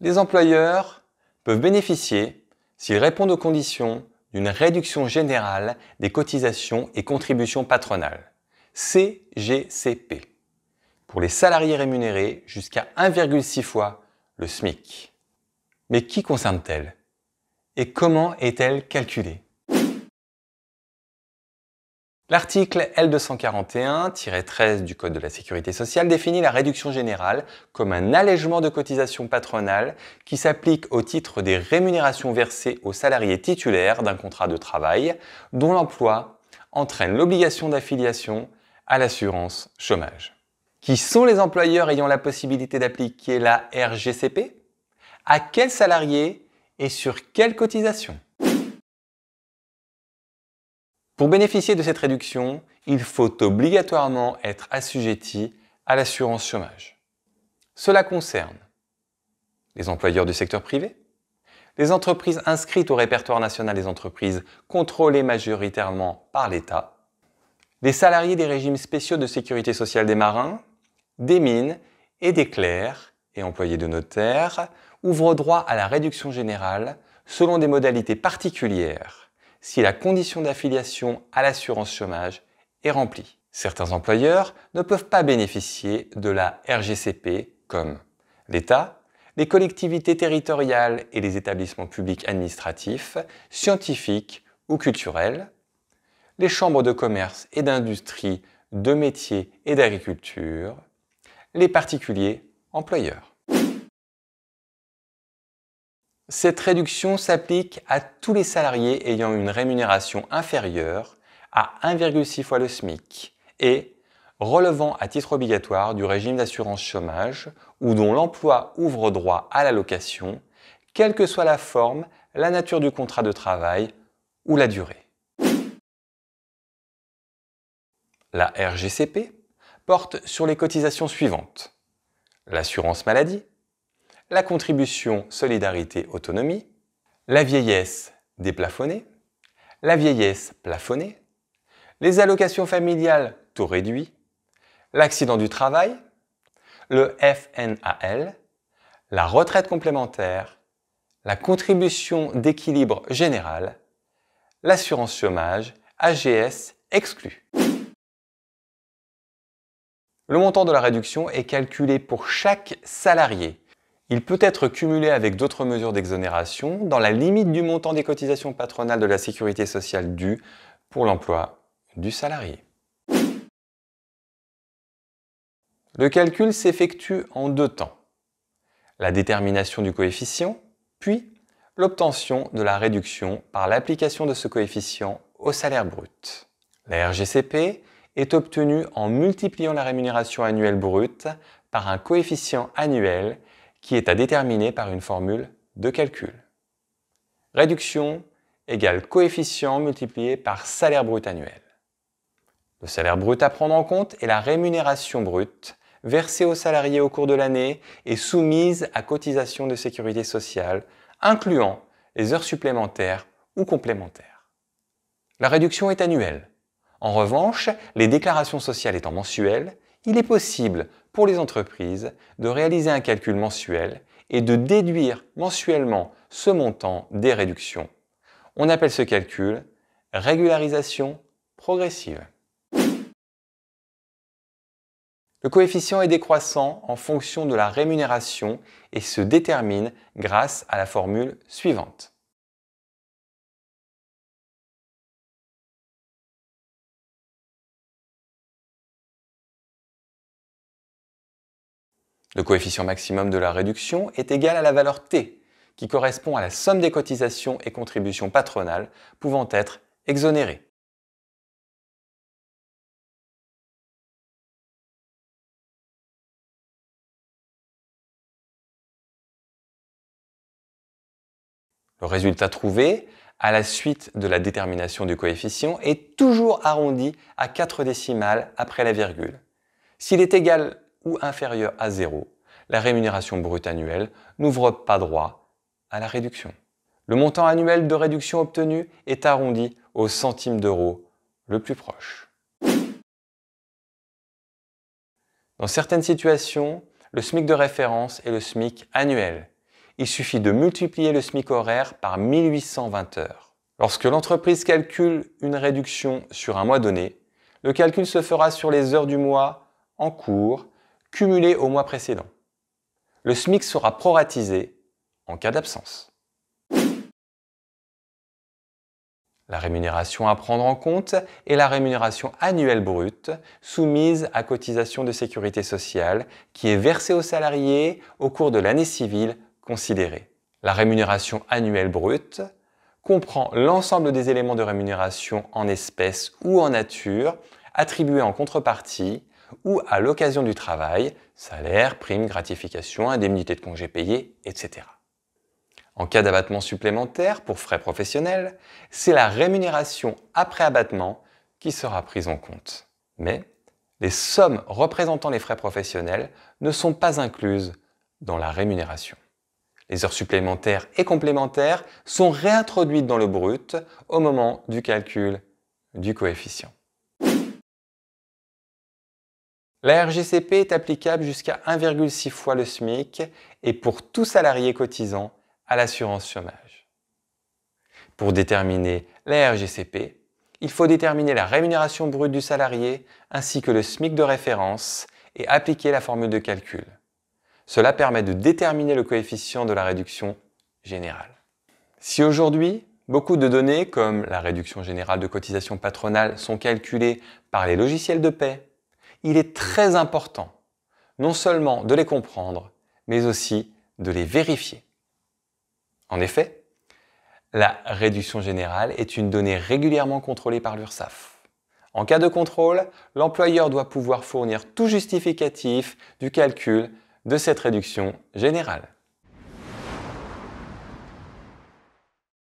Les employeurs peuvent bénéficier, s'ils répondent aux conditions, d'une réduction générale des cotisations et contributions patronales, CGCP, pour les salariés rémunérés jusqu'à 1,6 fois le SMIC. Mais qui concerne-t-elle? Et comment est-elle calculée? L'article L241-13 du Code de la Sécurité sociale définit la réduction générale comme un allègement de cotisation patronale qui s'applique au titre des rémunérations versées aux salariés titulaires d'un contrat de travail dont l'emploi entraîne l'obligation d'affiliation à l'assurance chômage. Qui sont les employeurs ayant la possibilité d'appliquer la RGCP? À quels salariés et sur quelle cotisation? Pour bénéficier de cette réduction, il faut obligatoirement être assujetti à l'assurance chômage. Cela concerne les employeurs du secteur privé, les entreprises inscrites au répertoire national des entreprises contrôlées majoritairement par l'État, les salariés des régimes spéciaux de sécurité sociale des marins, des mines et des clercs et employés de notaires ouvrent droit à la réduction générale selon des modalités particulières si la condition d'affiliation à l'assurance chômage est remplie. Certains employeurs ne peuvent pas bénéficier de la RGCP comme l'État, les collectivités territoriales et les établissements publics administratifs, scientifiques ou culturels, les chambres de commerce et d'industrie, de métiers et d'agriculture, les particuliers employeurs. Cette réduction s'applique à tous les salariés ayant une rémunération inférieure à 1,6 fois le SMIC et relevant à titre obligatoire du régime d'assurance chômage ou dont l'emploi ouvre droit à l'allocation, quelle que soit la forme, la nature du contrat de travail ou la durée. La RGCP porte sur les cotisations suivantes: l'assurance maladie, la contribution solidarité autonomie, la vieillesse déplafonnée, la vieillesse plafonnée, les allocations familiales taux réduit, l'accident du travail, le FNAL, la retraite complémentaire, la contribution d'équilibre général, l'assurance chômage, AGS exclue. Le montant de la réduction est calculé pour chaque salarié. Il peut être cumulé avec d'autres mesures d'exonération dans la limite du montant des cotisations patronales de la sécurité sociale dues pour l'emploi du salarié. Le calcul s'effectue en 2 temps. La détermination du coefficient, puis l'obtention de la réduction par l'application de ce coefficient au salaire brut. La RGCP est obtenue en multipliant la rémunération annuelle brute par un coefficient annuel qui est à déterminer par une formule de calcul. Réduction égale coefficient multiplié par salaire brut annuel. Le salaire brut à prendre en compte est la rémunération brute versée aux salariés au cours de l'année et soumise à cotisation de sécurité sociale, incluant les heures supplémentaires ou complémentaires. La réduction est annuelle. En revanche, les déclarations sociales étant mensuelles, il est possible pour les entreprises de réaliser un calcul mensuel et de déduire mensuellement ce montant des réductions. On appelle ce calcul régularisation progressive. Le coefficient est décroissant en fonction de la rémunération et se détermine grâce à la formule suivante. Le coefficient maximum de la réduction est égal à la valeur T, qui correspond à la somme des cotisations et contributions patronales pouvant être exonérées. Le résultat trouvé, à la suite de la détermination du coefficient, est toujours arrondi à 4 décimales après la virgule. S'il est égal ou inférieur à 0, la rémunération brute annuelle n'ouvre pas droit à la réduction. Le montant annuel de réduction obtenu est arrondi au centime d'euro le plus proche. Dans certaines situations, le SMIC de référence est le SMIC annuel. il suffit de multiplier le SMIC horaire par 1820 heures. Lorsque l'entreprise calcule une réduction sur un mois donné, le calcul se fera sur les heures du mois en cours, cumulées au mois précédent. Le SMIC sera proratisé en cas d'absence. La rémunération à prendre en compte est la rémunération annuelle brute soumise à cotisation de sécurité sociale qui est versée aux salariés au cours de l'année civile considérée. La rémunération annuelle brute comprend l'ensemble des éléments de rémunération en espèces ou en nature attribués en contrepartie ou à l'occasion du travail, salaire, primes, gratifications, indemnités de congés payés, etc. En cas d'abattement supplémentaire pour frais professionnels, c'est la rémunération après abattement qui sera prise en compte. Mais les sommes représentant les frais professionnels ne sont pas incluses dans la rémunération. Les heures supplémentaires et complémentaires sont réintroduites dans le brut au moment du calcul du coefficient. La RGCP est applicable jusqu'à 1,6 fois le SMIC et pour tout salarié cotisant à l'assurance chômage. Pour déterminer la RGCP, il faut déterminer la rémunération brute du salarié ainsi que le SMIC de référence et appliquer la formule de calcul. Cela permet de déterminer le coefficient de la réduction générale. Si aujourd'hui, beaucoup de données comme la réduction générale de cotisation patronale sont calculées par les logiciels de paie, il est très important non seulement de les comprendre, mais aussi de les vérifier. En effet, la réduction générale est une donnée régulièrement contrôlée par l'URSSAF. En cas de contrôle, l'employeur doit pouvoir fournir tout justificatif du calcul de cette réduction générale.